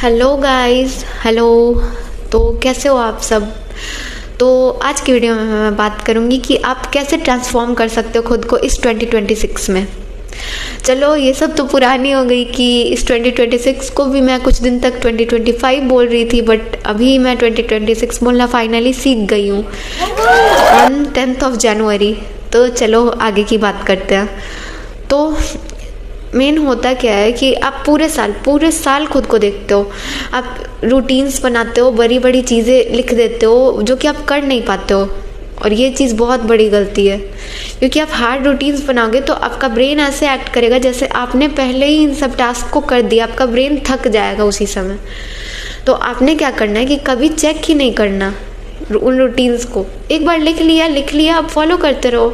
Hello guys, hello. तो कैसे हो आप सब। तो आज की वीडियो में मैं बात करूंगी कि आप कैसे ट्रांसफॉर्म कर सकते हो खुद को इस 2026 में। चलो ये सब तो पुरानी हो गई कि इस 2026 को भी मैं कुछ दिन तक 2025 बोल रही थी, बट अभी मैं 2026 बोलना फाइनली सीख गई हूँ ऑन 10th of January। तो चलो आगे की बात करते हैं। तो मेन होता क्या है कि आप पूरे साल खुद को देखते हो, आप रूटीन्स बनाते हो, बड़ी बड़ी चीज़ें लिख देते हो जो कि आप कर नहीं पाते हो। और ये चीज़ बहुत बड़ी गलती है, क्योंकि आप हार्ड रूटीन्स बनाओगे तो आपका ब्रेन ऐसे एक्ट करेगा जैसे आपने पहले ही इन सब टास्क को कर दिया। आपका ब्रेन थक जाएगा उसी समय। तो आपने क्या करना है कि कभी चेक ही नहीं करना उन रूटीन्स को। एक बार लिख लिया आप फॉलो करते रहो,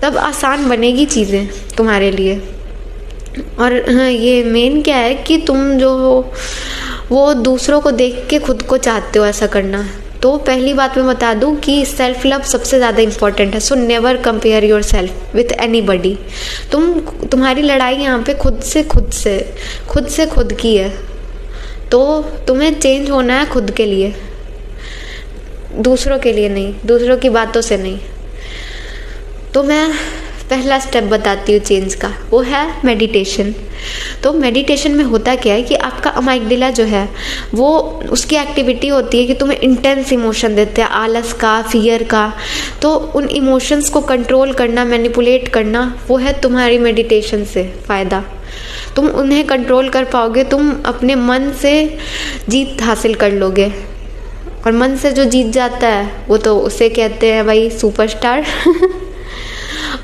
तब आसान बनेगी चीज़ें तुम्हारे लिए। और हाँ, ये मेन क्या है कि तुम जो हो वो दूसरों को देख के खुद को चाहते हो ऐसा करना। तो पहली बात मैं बता दूं कि सेल्फ लव सबसे ज़्यादा इम्पॉर्टेंट है। So never compare your self with anybody. तुम्हारी लड़ाई यहाँ पे खुद से खुद की है। तो तुम्हें चेंज होना है खुद के लिए, दूसरों के लिए नहीं, दूसरों की बातों से नहीं। तो मैं पहला स्टेप बताती हूँ चेंज का, वो है मेडिटेशन। तो मेडिटेशन में होता क्या है कि आपका अमाइगडाला जो है वो उसकी एक्टिविटी होती है कि तुम्हें इंटेंस इमोशन देते हैं, आलस का, फियर का। तो उन इमोशंस को कंट्रोल करना, मैनिपुलेट करना, वो है तुम्हारी मेडिटेशन से फ़ायदा। तुम उन्हें कंट्रोल कर पाओगे, तुम अपने मन से जीत हासिल कर लोगे। और मन से जो जीत जाता है वो तो उसे कहते हैं भाई सुपरस्टार।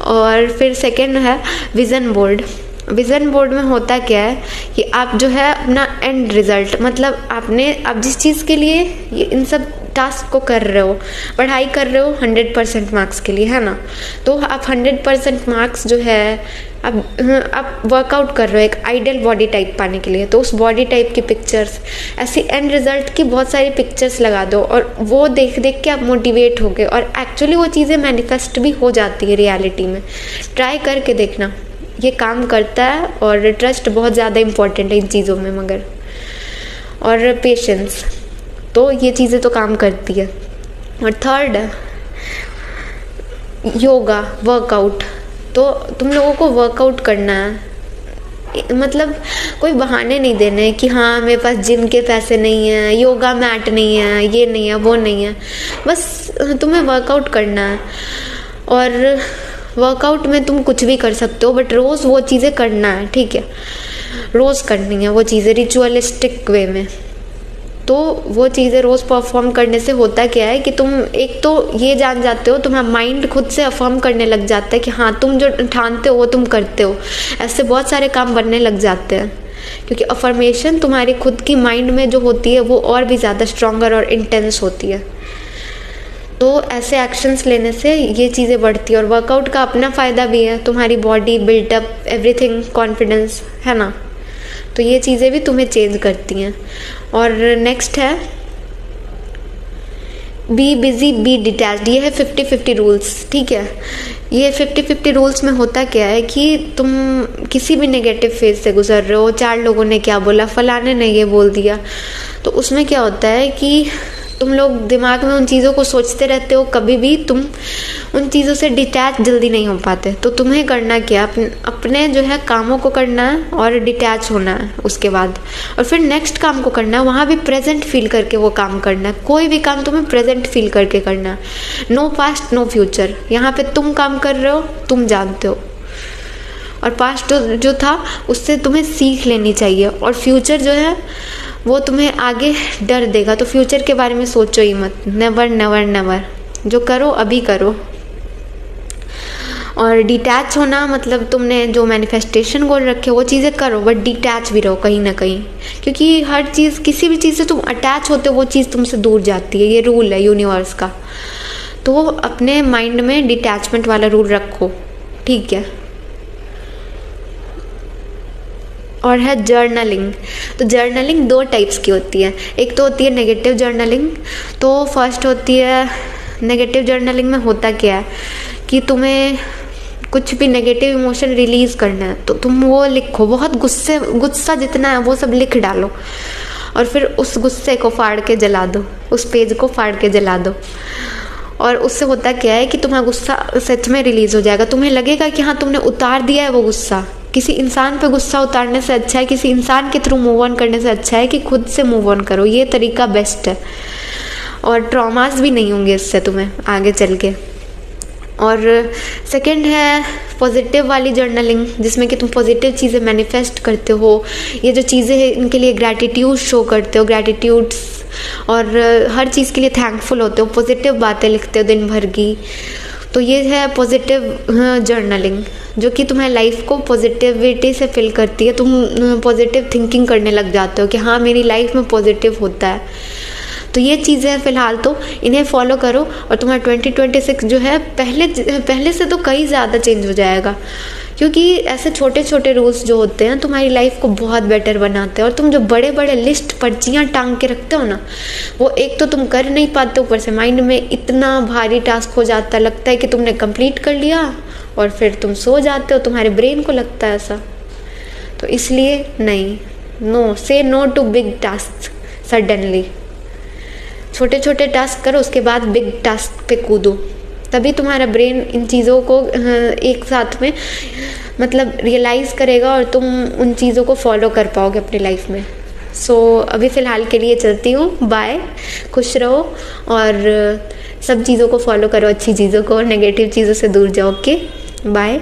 और फिर सेकेंड है विज़न बोर्ड। विज़न बोर्ड में होता क्या है कि आप जो है अपना एंड रिज़ल्ट, मतलब आप जिस चीज़ के लिए ये इन सब टास्क को कर रहे हो, पढ़ाई कर रहे हो 100% मार्क्स के लिए, है ना। तो आप 100% मार्क्स जो है आप वर्कआउट कर रहे हो एक आइडियल बॉडी टाइप पाने के लिए। तो उस बॉडी टाइप की पिक्चर्स, ऐसी एंड रिजल्ट की बहुत सारी पिक्चर्स लगा दो, और वो देख देख के आप मोटिवेट हो गए, और एक्चुअली वो चीज़ें मैनिफेस्ट भी हो जाती है रियलिटी में। ट्राई करके देखना, ये काम करता है। और ट्रस्ट बहुत ज़्यादा इम्पॉर्टेंट है इन चीज़ों में मगर। और पेशेंस, तो ये चीज़ें तो काम करती है। और थर्ड योगा, वर्कआउट। तो तुम लोगों को वर्कआउट करना है, मतलब कोई बहाने नहीं देने कि हाँ मेरे पास जिम के पैसे नहीं हैं, योगा मैट नहीं है, ये नहीं है, वो नहीं है। बस तुम्हें वर्कआउट करना है। और वर्कआउट में तुम कुछ भी कर सकते हो, बट रोज़ वो चीज़ें करना है, ठीक है। रोज़ करनी है वो चीज़ें रिचुअलिस्टिक वे में। तो वो चीज़ें रोज़ परफॉर्म करने से होता क्या है कि तुम एक तो ये जान जाते हो, तुम्हारा माइंड खुद से अफर्म करने लग जाता है कि हाँ तुम जो ठानते हो वो तुम करते हो। ऐसे बहुत सारे काम बनने लग जाते हैं, क्योंकि अफर्मेशन तुम्हारी खुद की माइंड में जो होती है वो और भी ज़्यादा स्ट्रॉन्गर और इंटेंस होती है। तो ऐसे एक्शंस लेने से ये चीज़ें बढ़ती है। और वर्कआउट का अपना फ़ायदा भी है, तुम्हारी बॉडी बिल्डअप, एवरीथिंग, कॉन्फिडेंस, है ना। तो ये चीज़ें भी तुम्हें चेंज करती हैं। और नेक्स्ट है बी बिजी बी डिटैच्ड। ये है 50-50 रूल्स, ठीक है। ये 50-50 रूल्स में होता क्या है कि तुम किसी भी नेगेटिव फेज से गुजर रहे हो, 4 लोगों ने क्या बोला, फलाने ने ये बोल दिया, तो उसमें क्या होता है कि तुम लोग दिमाग में उन चीज़ों को सोचते रहते हो, कभी भी तुम उन चीज़ों से डिटैच जल्दी नहीं हो पाते। तो तुम्हें करना क्या, अपने जो है कामों को करना है और डिटैच होना है उसके बाद। और फिर नेक्स्ट काम को करना है, वहाँ भी प्रेजेंट फील करके वो काम करना है। कोई भी काम तुम्हें प्रेजेंट फील करके करना है। No past no future. यहाँ पे तुम काम कर रहे हो, तुम जानते हो, और पास्ट जो था उससे तुम्हें सीख लेनी चाहिए। और फ्यूचर जो है वो तुम्हें आगे डर देगा। तो फ्यूचर के बारे में सोचो ही मत, नेवर नेवर नेवर। जो करो अभी करो। और डिटैच होना मतलब तुमने जो मैनिफेस्टेशन गोल रखे वो चीज़ें करो, बट डिटैच भी रहो कहीं ना कहीं, क्योंकि हर चीज़, किसी भी चीज़ से तुम अटैच होते हो वो चीज़ तुमसे दूर जाती है। ये रूल है यूनिवर्स का। तो अपने माइंड में डिटैचमेंट वाला रूल रखो, ठीक है। और है जर्नलिंग। तो जर्नलिंग 2 टाइप्स की होती है। एक तो होती है नेगेटिव जर्नलिंग। तो फर्स्ट होती है नेगेटिव जर्नलिंग में होता क्या है कि तुम्हें कुछ भी नेगेटिव इमोशन रिलीज़ करना है तो तुम वो लिखो, बहुत गुस्सा जितना है वो सब लिख डालो। और फिर उस गुस्से को फाड़ के जला दो, उस पेज को फाड़ के जला दो। और उससे होता क्या है कि तुम्हारा गुस्सा सच में रिलीज़ हो जाएगा। तुम्हें लगेगा कि हाँ तुमने उतार दिया है वो गुस्सा। किसी इंसान पे गुस्सा उतारने से अच्छा है, किसी इंसान के थ्रू मूव ऑन करने से अच्छा है कि खुद से मूव ऑन करो। ये तरीका बेस्ट है और ट्रॉमास भी नहीं होंगे इससे तुम्हें आगे चल के। और सेकंड है पॉजिटिव वाली जर्नलिंग, जिसमें कि तुम पॉजिटिव चीज़ें मैनिफेस्ट करते हो। ये जो चीज़ें हैं इनके लिए ग्रैटिट्यूड शो करते हो, ग्रैटिट्यूड्स, और हर चीज़ के लिए थैंकफुल होते हो, पॉजिटिव बातें लिखते हो दिन भर की। तो ये है पॉजिटिव जर्नलिंग, जो कि तुम्हारी लाइफ को पॉजिटिविटी से फिल करती है। तुम पॉजिटिव थिंकिंग करने लग जाते हो कि हाँ मेरी लाइफ में पॉजिटिव होता है। तो ये चीज़ें फ़िलहाल तो इन्हें फॉलो करो और तुम्हारा 2026 जो है पहले से तो कई ज़्यादा चेंज हो जाएगा, क्योंकि ऐसे छोटे छोटे रूल्स जो होते हैं तुम्हारी लाइफ को बहुत बेटर बनाते हैं। और तुम जो बड़े बड़े लिस्ट पर्चियाँ टांग के रखते हो ना, वो एक तो तुम कर नहीं पाते, ऊपर से माइंड में इतना भारी टास्क हो जाता है, लगता है कि तुमने कंप्लीट कर लिया और फिर तुम सो जाते हो, तुम्हारे ब्रेन को लगता है ऐसा। तो इसलिए नहीं, no, say no to big task suddenly. छोटे छोटे टास्क करो, उसके बाद बिग टास्क पे कूदो, तभी तुम्हारा ब्रेन इन चीज़ों को एक साथ में मतलब रियलाइज़ करेगा और तुम उन चीज़ों को फॉलो कर पाओगे अपनी लाइफ में। सो अभी फ़िलहाल के लिए चलती हूँ, बाय, खुश रहो और सब चीज़ों को फॉलो करो, अच्छी चीज़ों को, नेगेटिव चीज़ों से दूर जाओ। Okay, bye.